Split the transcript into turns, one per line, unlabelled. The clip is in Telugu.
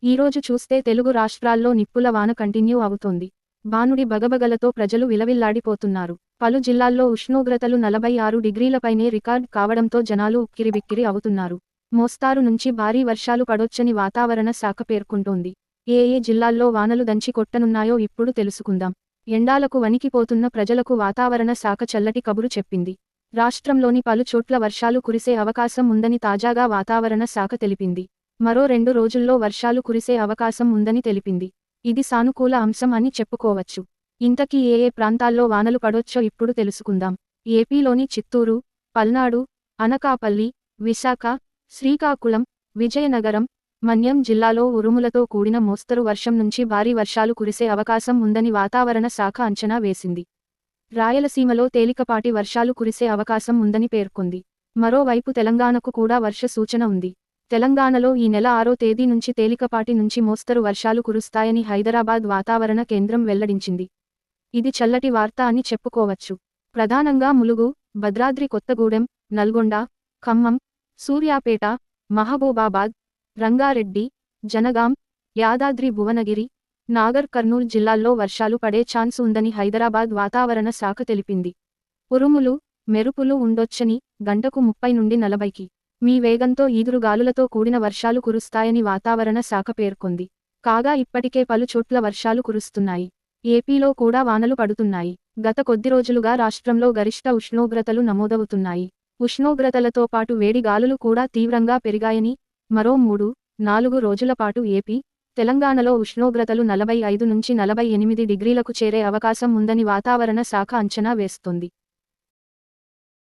ఈరోజు చూస్తే తెలుగు రాష్ట్రాల్లో నిప్పుల వాన కంటిన్యూ అవుతోంది. భానుడి బగబగలతో ప్రజలు విలవిల్లాడిపోతున్నారు. పలు జిల్లాల్లో ఉష్ణోగ్రతలు 46 డిగ్రీలపైనే రికార్డ్ కావడంతో జనాలు ఉక్కిరిబిక్కిరి అవుతున్నారు. మోస్తారు నుంచి భారీ వర్షాలు పడొచ్చని వాతావరణ శాఖ పేర్కొంటోంది. ఏ జిల్లాల్లో వానలు దంచి కొట్టనున్నాయో ఇప్పుడు తెలుసుకుందాం. ఎండాలకు వణికిపోతున్న ప్రజలకు వాతావరణ శాఖ చల్లటి కబురు చెప్పింది. రాష్ట్రంలోని పలు చోట్ల వర్షాలు కురిసే అవకాశం ఉందని తాజాగా వాతావరణ శాఖ తెలిపింది. మరో 2 రోజుల్లో వర్షాలు కురిసే అవకాశం ఉందని తెలిపింది. ఇది సానుకూల అంశం అని చెప్పుకోవచ్చు. ఇంతకీ ఏ ప్రాంతాల్లో వానలు పడొచ్చో ఇప్పుడు తెలుసుకుందాం. ఏపీలోని చిత్తూరు, పల్నాడు, అనకాపల్లి, విశాఖ, శ్రీకాకుళం, విజయనగరం, మన్యం జిల్లాలో ఉరుములతో కూడిన మోస్తరు వర్షం నుంచి భారీ వర్షాలు కురిసే అవకాశం ఉందని వాతావరణ శాఖ అంచనా వేసింది. రాయలసీమలో తేలికపాటి వర్షాలు కురిసే అవకాశం ఉందని పేర్కొంది. మరోవైపు తెలంగాణకు కూడా వర్ష సూచన ఉంది. తెలంగాణలో ఈ నెల 6వ తేదీ నుంచి తేలికపాటి నుంచి మోస్తరు వర్షాలు కురుస్తాయని హైదరాబాద్ వాతావరణ కేంద్రం వెల్లడించింది. ఇది చల్లటి వార్త అని చెప్పుకోవచ్చు. ప్రధానంగా ములుగు, భద్రాద్రి కొత్తగూడెం, నల్గొండ, ఖమ్మం, సూర్యాపేట, మహబూబాబాద్, రంగారెడ్డి, జనగాం, యాదాద్రి భువనగిరి, నాగర్ కర్నూల్ జిల్లాల్లో వర్షాలు పడే ఛాన్స్ ఉందని హైదరాబాద్ వాతావరణ శాఖ తెలిపింది. ఉరుములు, మెరుపులు ఉండొచ్చని, గంటకు 30 నుండి 40 మీ వేగంతో ఈదురుగాలులతో కూడిన వర్షాలు కురుస్తాయని వాతావరణ శాఖ పేర్కొంది. కాగా ఇప్పటికే పలు చోట్ల వర్షాలు కురుస్తున్నాయి. ఏపీలో కూడా వానలు పడుతున్నాయి. గత కొద్ది రోజులుగా రాష్ట్రంలో గరిష్ట ఉష్ణోగ్రతలు నమోదవుతున్నాయి. ఉష్ణోగ్రతలతో పాటు వేడి గాలులు కూడా తీవ్రంగా పెరిగాయని, మరో 3-4 రోజుల పాటు ఏపీ, తెలంగాణలో ఉష్ణోగ్రతలు 45 నుంచి 48 డిగ్రీలకు చేరే అవకాశం ఉందని వాతావరణ శాఖ అంచనా వేస్తోంది.